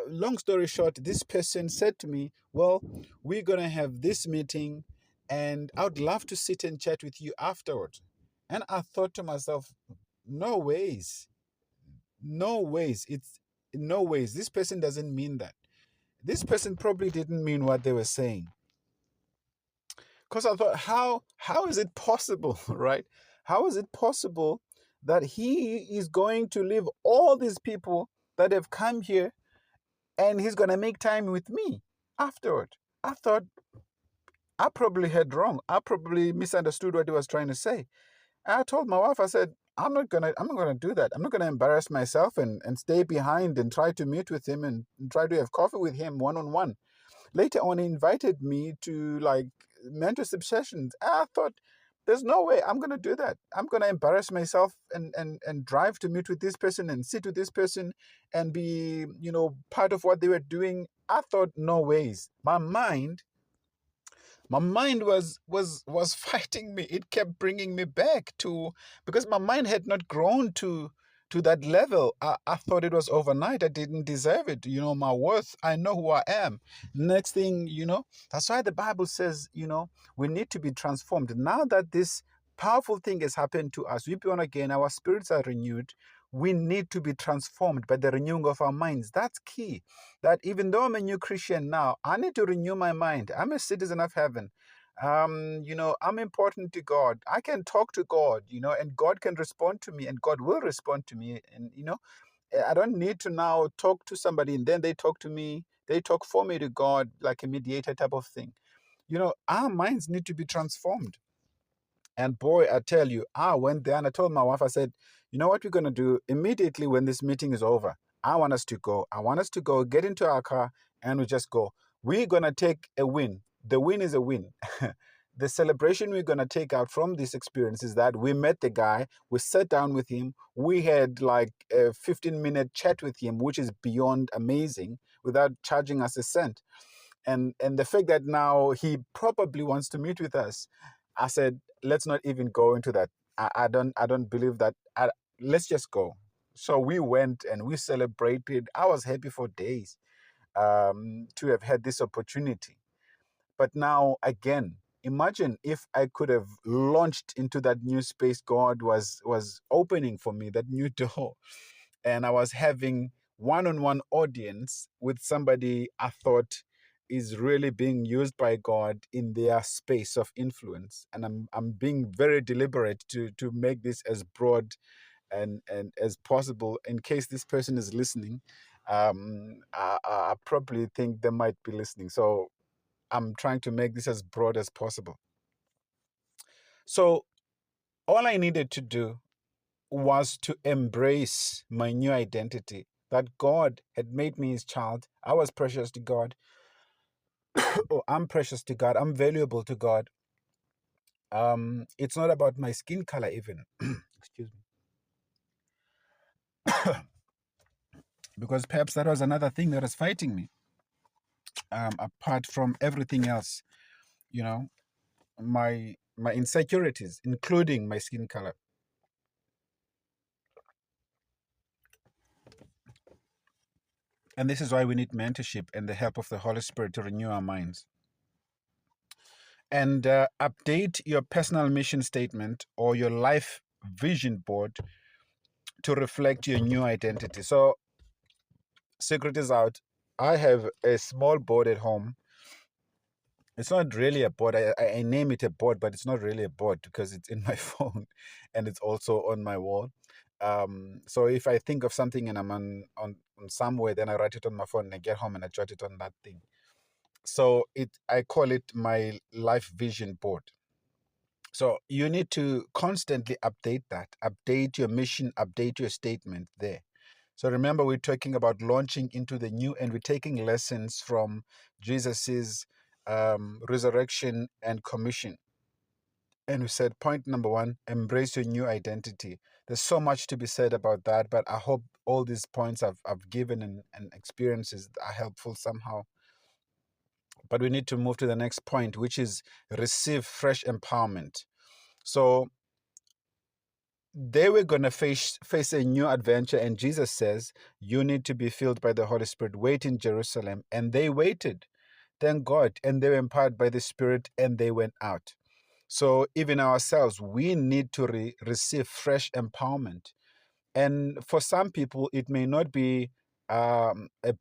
Long story short, this person said to me, "Well, we're going to have this meeting and I would love to sit and chat with you afterward." And I thought to myself, no ways, no ways. It's no ways. This person doesn't mean that. This person probably didn't mean what they were saying. Because I thought, how is it possible, right? How is it possible that he is going to leave all these people that have come here and he's going to make time with me afterward? I thought I probably heard wrong. I probably misunderstood what he was trying to say. And I told my wife, I said, I'm not gonna do that. I'm not gonna embarrass myself and stay behind and try to meet with him and try to have coffee with him one on one. Later on, he invited me to like mentorship sessions. I thought, there's no way I'm gonna do that. I'm gonna embarrass myself and drive to meet with this person and sit with this person and be, part of what they were doing. I thought, no ways. My mind was fighting me. It kept bringing me back to, because my mind had not grown to that level. I thought it was overnight. I didn't deserve it. My worth, I know who I am. Next thing, that's why the Bible says, we need to be transformed. Now that this powerful thing has happened to us, we born again, our spirits are renewed. We need to be transformed by the renewing of our minds. That's key. That even though I'm a new Christian now, I need to renew my mind. I'm a citizen of heaven. I'm important to God. I can talk to God, and God can respond to me, and God will respond to me. And I don't need to now talk to somebody and then they talk to me. They talk for me to God, like a mediator type of thing. Our minds need to be transformed. And boy, I tell you, I went there and I told my wife, I said, you know what we're going to do immediately when this meeting is over? I want us to go. I want us to go, get into our car, and we just go. We're going to take a win. The win is a win. The celebration we're going to take out from this experience is that we met the guy, we sat down with him, we had like a 15-minute chat with him, which is beyond amazing, without charging us a cent. And the fact that now he probably wants to meet with us, I said, let's not even go into that. I don't believe that. Let's just go. So we went and we celebrated. I was happy for days to have had this opportunity. But now again, imagine if I could have launched into that new space God was opening for me, that new door, and I was having one-on-one audience with somebody I thought is really being used by God in their space of influence. And I'm being very deliberate to make this as broad and as possible in case this person is listening. I probably think they might be listening. So I'm trying to make this as broad as possible. So all I needed to do was to embrace my new identity, that God had made me his child. I was precious to God. Oh, I'm precious to God. I'm valuable to God. It's not about my skin color even. Excuse me. because perhaps that was another thing that was fighting me, apart from everything else, you know, my insecurities, including my skin color. And this is why we need mentorship and the help of the Holy Spirit to renew our minds. And update your personal mission statement or your life vision board to reflect your new identity. So, secret is out. I have a small board at home. It's not really a board. I name it a board, but it's not really a board because it's in my phone and it's also on my wall. So if I think of something and I'm on somewhere, then I write it on my phone and I get home and I jot it on that thing. So I call it my life vision board. So you need to constantly update that, update your mission, update your statement there. So remember, we're talking about launching into the new, and we're taking lessons from Jesus's resurrection and commission. And we said, point number one, embrace your new identity. There's so much to be said about that, but I hope all these points I've given and experiences are helpful somehow. But we need to move to the next point, which is receive fresh empowerment. So they were going to face a new adventure, and Jesus says, you need to be filled by the Holy Spirit. Wait in Jerusalem. And they waited, thank God, and they were empowered by the Spirit, and they went out. So even ourselves, we need to receive fresh empowerment. And for some people, it may not be a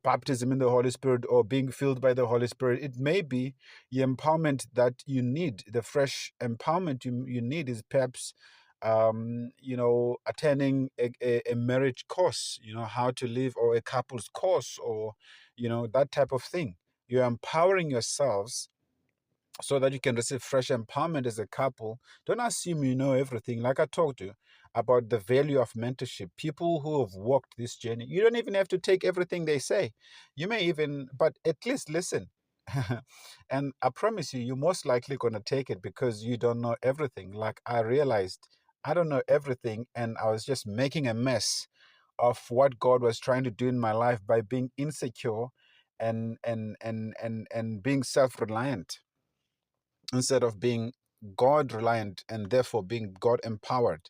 baptism in the Holy Spirit or being filled by the Holy Spirit. It may be the empowerment that you need. The fresh empowerment you need is perhaps, attending a marriage course, how to live, or a couple's course, or, that type of thing. You're empowering yourselves so that you can receive fresh empowerment as a couple. Don't assume you know everything. Like I talked to you about the value of mentorship. People who have walked this journey, you don't even have to take everything they say. You may even, but at least listen. And I promise you, you're most likely going to take it because you don't know everything. Like I realized I don't know everything, and I was just making a mess of what God was trying to do in my life by being insecure and being self-reliant instead of being God reliant and therefore being God empowered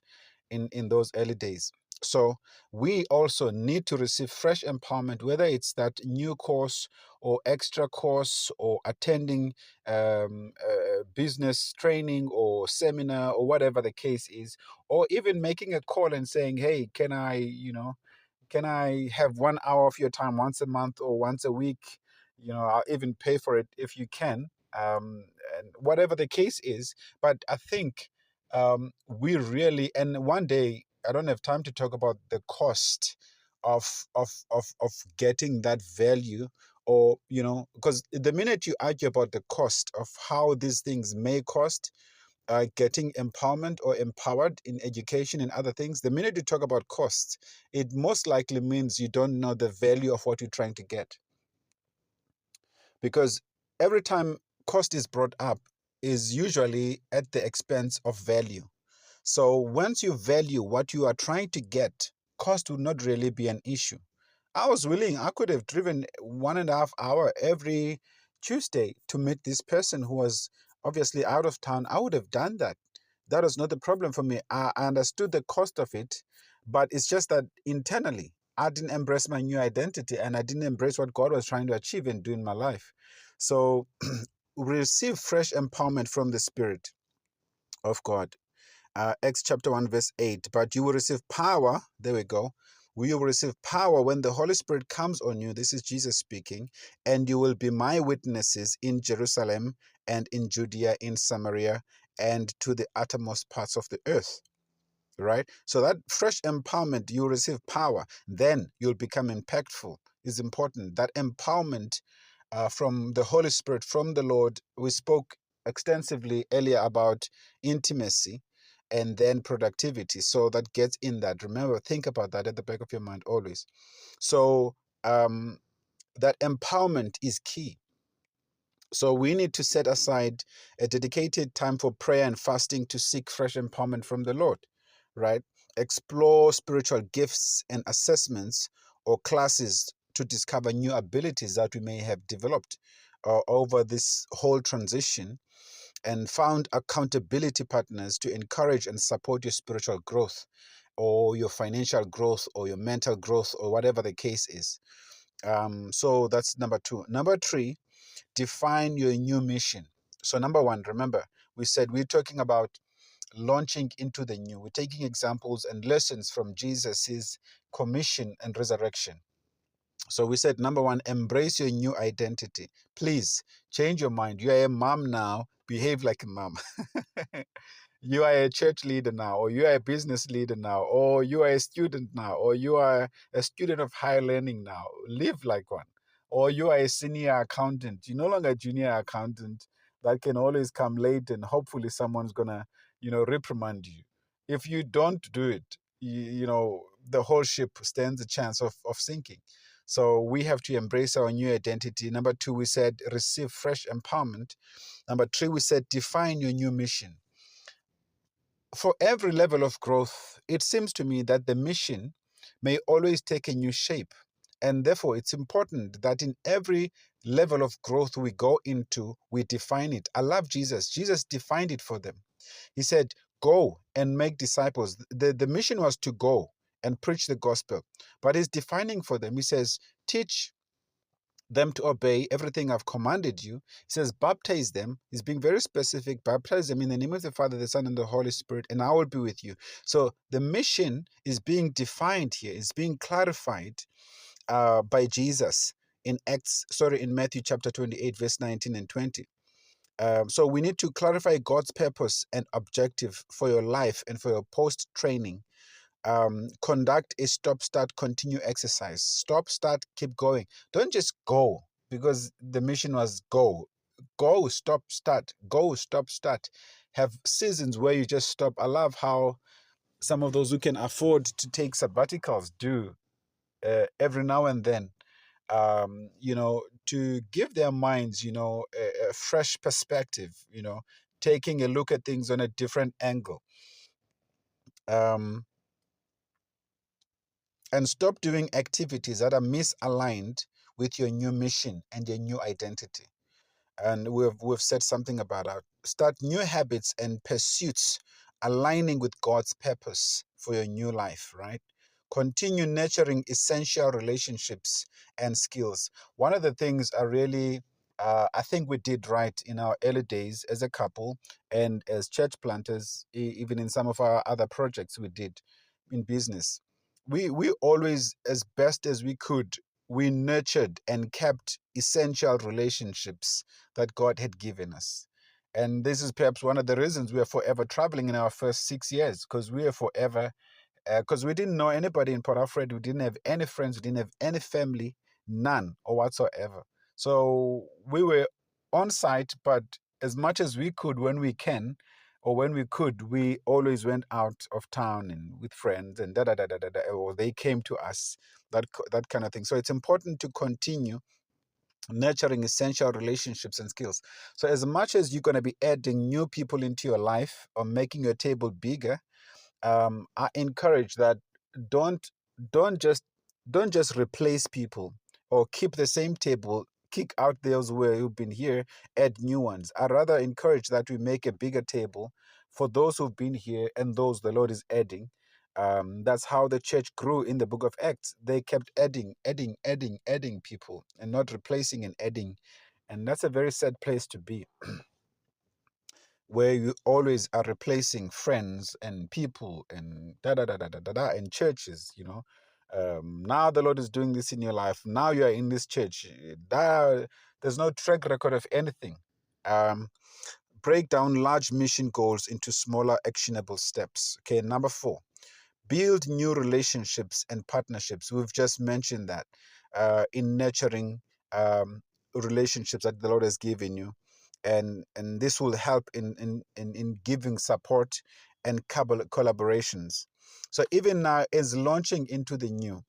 in those early days. So we also need to receive fresh empowerment, whether it's that new course or extra course or attending business training or seminar or whatever the case is, or even making a call and saying, hey, can I have 1 hour of your time once a month or once a week? I'll even pay for it if you can, and whatever the case is. But I think we really, and one day, I don't have time to talk about the cost of getting that value, or, because the minute you argue about the cost of how these things may cost, getting empowerment or empowered in education and other things, the minute you talk about costs, it most likely means you don't know the value of what you're trying to get. Because every time cost is brought up is usually at the expense of value. So once you value what you are trying to get, cost would not really be an issue. I could have driven 1.5 hours every Tuesday to meet this person who was obviously out of town. I would have done that. That was not a problem for me. I understood the cost of it, but it's just that internally, I didn't embrace my new identity and I didn't embrace what God was trying to achieve and do in my life. So receive fresh empowerment from the Spirit of God. Acts chapter 1, verse 8. But you will receive power. There we go. You will receive power when the Holy Spirit comes on you. This is Jesus speaking. And you will be my witnesses in Jerusalem and in Judea, in Samaria, and to the uttermost parts of the earth. Right? So that fresh empowerment, you receive power. Then you'll become impactful. Is important. That empowerment from the Holy Spirit, from the Lord. We spoke extensively earlier about intimacy and then productivity. So that gets in that. Remember, think about that at the back of your mind always. So that empowerment is key. So we need to set aside a dedicated time for prayer and fasting to seek fresh empowerment from the Lord, right? Explore spiritual gifts and assessments or classes to discover new abilities that we may have developed over this whole transition, and found accountability partners to encourage and support your spiritual growth or your financial growth or your mental growth or whatever the case is. So that's number 2. Number 3, define your new mission. So number 1, remember, we said we're talking about launching into the new. We're taking examples and lessons from Jesus's commission and resurrection. So we said, number 1, embrace your new identity. Please change your mind. You are a mom now. Behave like a mom. You are a church leader now, or you are a business leader now, or you are a student now, or you are a student of higher learning now. Live like one. Or you are a senior accountant. You're no longer a junior accountant that can always come late and hopefully someone's going to, reprimand you. If you don't do it, the whole ship stands a chance of sinking. So we have to embrace our new identity. Number 2, we said receive fresh empowerment. Number 3, we said define your new mission. For every level of growth, it seems to me that the mission may always take a new shape. And therefore, it's important that in every level of growth we go into, we define it. I love Jesus. Jesus defined it for them. He said, go and make disciples. The mission was to go and preach the gospel. But he's defining for them. He says, teach them to obey everything I've commanded you. He says, baptize them. He's being very specific. Baptize them in the name of the Father, the Son, and the Holy Spirit, and I will be with you. So the mission is being defined here. It's being clarified by Jesus in Matthew chapter 28, verse 19 and 20. So we need to clarify God's purpose and objective for your life and for your post-training. Conduct a stop, start, continue exercise. Stop, start, keep going. Don't just go because the mission was go. Go, stop, start. Go, stop, start. Have seasons where you just stop. I love how some of those who can afford to take sabbaticals do every now and then. To give their minds, a fresh perspective, taking a look at things on a different angle. And stop doing activities that are misaligned with your new mission and your new identity. And we've said something about that. Start new habits and pursuits aligning with God's purpose for your new life, right? Continue nurturing essential relationships and skills. One of the things I think we did right in our early days as a couple and as church planters, even in some of our other projects we did in business, we always, as best as we could, we nurtured and kept essential relationships that God had given us. And this is perhaps one of the reasons we are forever traveling in our first 6 years, because we are forever, because we didn't know anybody in Port Alfred. We didn't have any friends. We didn't have any family, none or whatsoever. So we were on site, but as much as we could when we can, or when we could, we always went out of town and with friends and or they came to us, that kind of thing. So it's important to continue nurturing essential relationships and skills. So as much as you're going to be adding new people into your life or making your table bigger, I encourage that don't don't just don't just replace people or keep the same table, kick out those who've been here, add new ones. I rather encourage that we make a bigger table for those who've been here and those the Lord is adding. That's how the church grew in the book of Acts. They kept adding people and not replacing and adding. And that's a very sad place to be, where you always are replacing friends and people and and churches. Now the Lord is doing this in your life. Now you are in this church. There's no track record of anything. Break down large mission goals into smaller actionable steps. Okay, number 4, build new relationships and partnerships. We've just mentioned that in nurturing relationships that the Lord has given you, and this will help in giving support and collaborations. So even now, as launching into the new,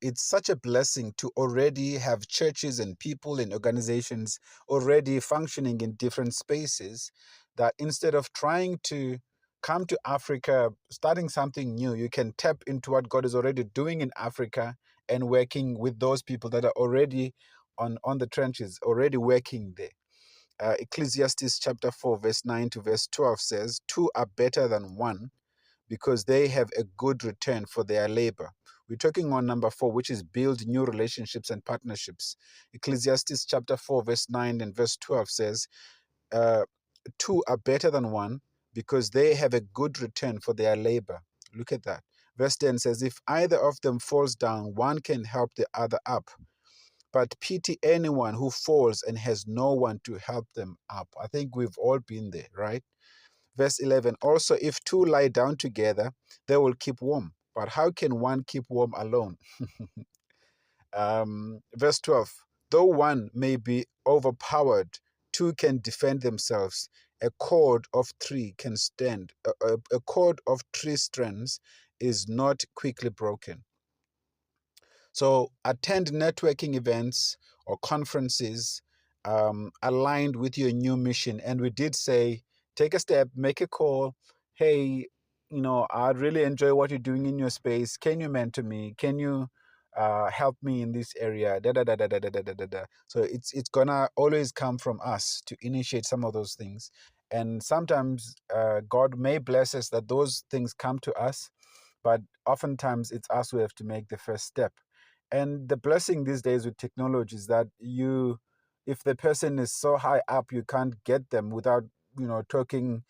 it's such a blessing to already have churches and people and organizations already functioning in different spaces, that instead of trying to come to Africa, starting something new. You can tap into what God is already doing in Africa and working with those people that are already on the trenches, already working there. Ecclesiastes chapter 4, verse 9 to verse 12 says, "Two are better than one because they have a good return for their labor." We're talking on number 4, which is build new relationships and partnerships. Ecclesiastes chapter 4, verse 9 and verse 12 says, uh, "Two are better than one because they have a good return for their labor." Look at that. Verse 10 says, "If either of them falls down, one can help the other up. But pity anyone who falls and has no one to help them up." I think we've all been there, right? Verse 11, "Also, if two lie down together, they will keep warm. But how can one keep warm alone?" Verse 12, "Though one may be overpowered, two can defend themselves. A cord of three can stand. A cord of three strands is not quickly broken." So attend networking events or conferences aligned with your new mission. And we did say, take a step, make a call. Hey, I really enjoy what you're doing in your space. Can you mentor me? Can you help me in this area? Da, da, da, da, da, da, da, da, da, da. So it's gonna always come from us to initiate some of those things. And sometimes God may bless us that those things come to us, but oftentimes it's us who have to make the first step. And the blessing these days with technology is that if the person is so high up, you can't get them without, talking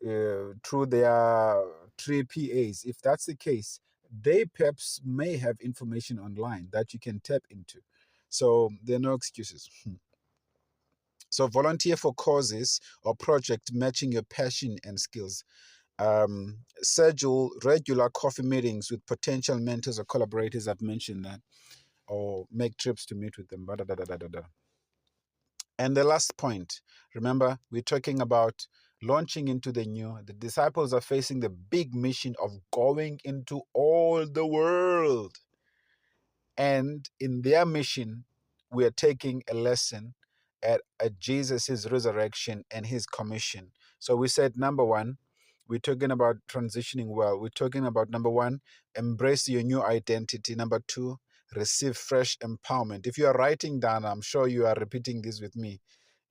through their three PAs. If that's the case, they perhaps may have information online that you can tap into. So there are no excuses. So volunteer for causes or project matching your passion and skills. Schedule regular coffee meetings with potential mentors or collaborators. I've mentioned that. Or make trips to meet with them. Da, da, da, da, da, da. And the last point, remember, we're talking about launching into the new. The disciples are facing the big mission of going into all the world. And in their mission, we are taking a lesson at Jesus' resurrection and his commission. So we said, number one, we're talking about transitioning well. We're talking about, number one, embrace your new identity. Number two, receive fresh empowerment. If you are writing down, I'm sure you are repeating this with me.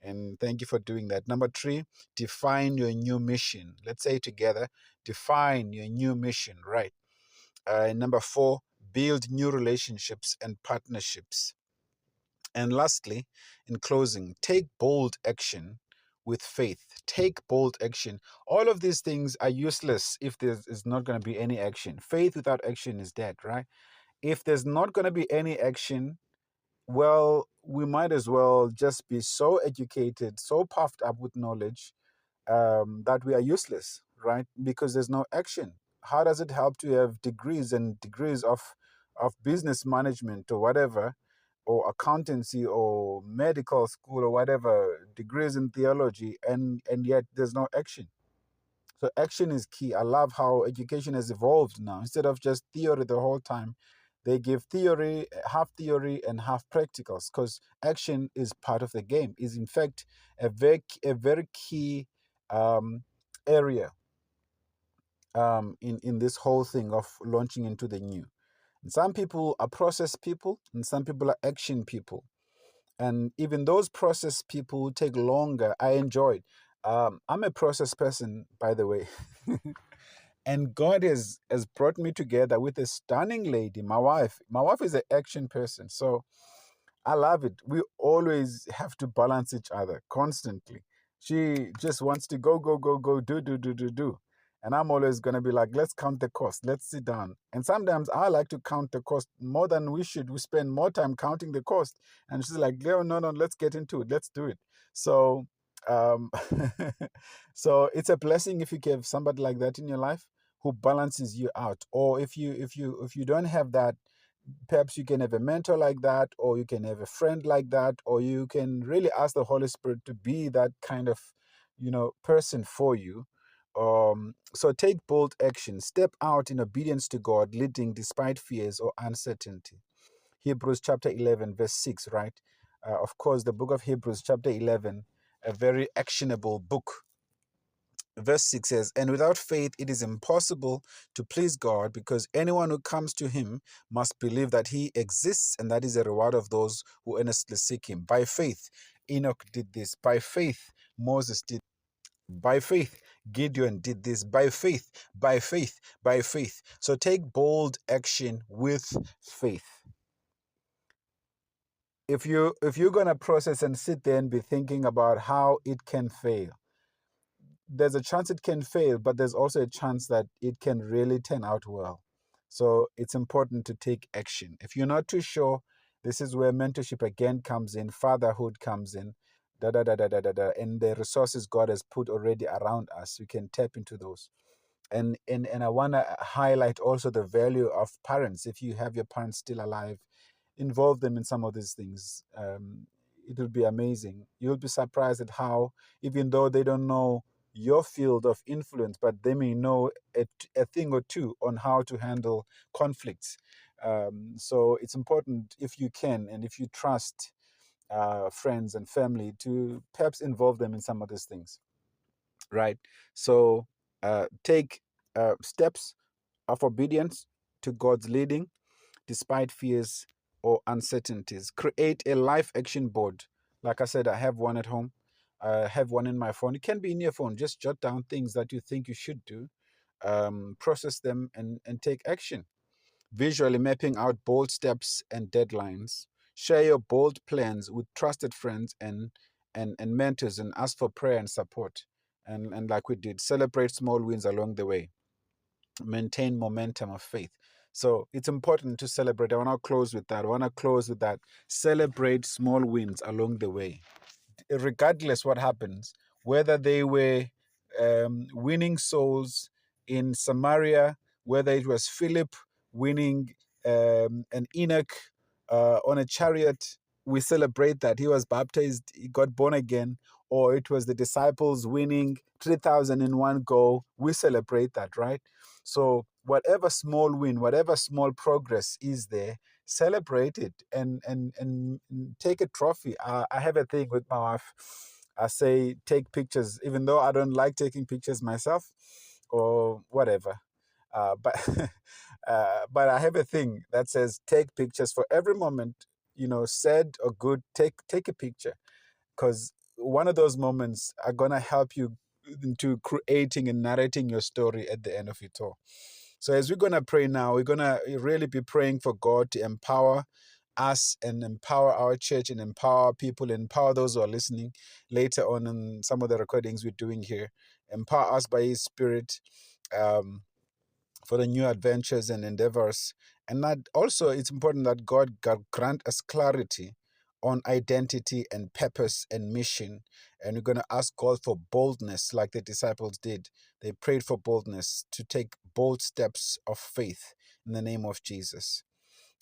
And thank you for doing that. Number three, define your new mission. Let's say it together, define your new mission, right? Number four, build new relationships and partnerships. And lastly, in closing, take bold action with faith. Take bold action. All of these things are useless if there is not going to be any action. Faith without action is dead, right? If there's not going to be any action, well, we might as well just be so educated, so puffed up with knowledge that we are useless, right? Because there's no action. How does it help to have degrees and degrees of business management or whatever, or accountancy or medical school or whatever, degrees in theology, and yet there's no action? So action is key. I love how education has evolved now. Instead of just theory the whole time, they give theory and half practicals, because action is part of the game. Is in fact a very key um, area in this whole thing of launching into the new. And some people are process people, and some people are action people. And even those process people take longer. I enjoyed. I'm a process person, by the way. And God has brought me together with a stunning lady, my wife. My wife is an action person. So I love it. We always have to balance each other constantly. She just wants to go, go, go, go, do, do, do, do, do. And I'm always going to be like, let's count the cost. Let's sit down. And sometimes I like to count the cost more than we should. We spend more time counting the cost. And she's like, no, no, no, let's get into it. Let's do it. So, um, so it's a blessing if you have somebody like that in your life who balances you out. Or if you don't have that, perhaps you can have a mentor like that, or you can have a friend like that, or you can really ask the Holy Spirit to be that kind of person for you. So take bold action, step out in obedience to God, leading despite fears or uncertainty. Hebrews chapter 11 verse 6, right? Of course, the book of Hebrews chapter 11, a very actionable book. Verse 6 says, "And without faith it is impossible to please God, because anyone who comes to him must believe that he exists, and that is a reward of those who earnestly seek him." By faith, Enoch did this. By faith, Moses did. By faith, Gideon did this. By faith, by faith, by faith. So take bold action with faith. If you're gonna process and sit there and be thinking about how it can fail, there's a chance it can fail, but there's also a chance that it can really turn out well. So it's important to take action. If you're not too sure, this is where mentorship again comes in, fatherhood comes in, and the resources God has put already around us. We can tap into those. And I want to highlight also the value of parents. If you have your parents still alive, involve them in some of these things. It will be amazing. You'll be surprised at how, even though they don't know your field of influence, but they may know a thing or two on how to handle conflicts. So it's important, if you can and if you trust friends and family, to perhaps involve them in some of these things, right? So take steps of obedience to God's leading despite fears or uncertainties. Create a life action board. Like I said, I have one at home. I have one in my phone. It can be in your phone. Just jot down things that you think you should do, process them, and take action. Visually mapping out bold steps and deadlines. Share your bold plans with trusted friends and mentors, and ask for prayer and support. And like we did, celebrate small wins along the way. Maintain momentum of faith. So it's important to celebrate. I want to close with that. Celebrate small wins along the way, regardless what happens, whether they were winning souls in Samaria, whether it was Philip winning an Enoch on a chariot. We celebrate that he was baptized, he got born again, or it was the disciples winning 3,000 in one go. We celebrate that, right? So whatever small win, whatever small progress is there, celebrate it and take a trophy. I have a thing with my wife. I say take pictures, even though I don't like taking pictures myself or whatever. But but I have a thing that says take pictures for every moment, sad or good. Take a picture, because one of those moments are gonna help you into creating and narrating your story at the end of it all. So as we're going to pray now, we're going to really be praying for God to empower us and empower our church and empower people, empower those who are listening later on in some of the recordings we're doing here. Empower us by His Spirit um, for the new adventures and endeavors. And that also, it's important that God grant us clarity on identity and purpose and mission. And we're going to ask God for boldness, like the disciples did. They prayed for boldness to take bold steps of faith in the name of Jesus.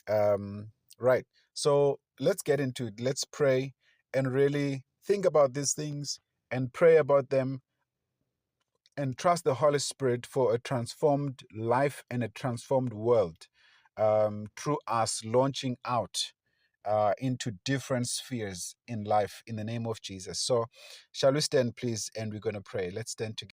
Right. So let's get into it. Let's pray and really think about these things and pray about them and trust the Holy Spirit for a transformed life and a transformed world through us launching out into different spheres in life in the name of Jesus. So, shall we stand, please? And we're going to pray. Let's stand together.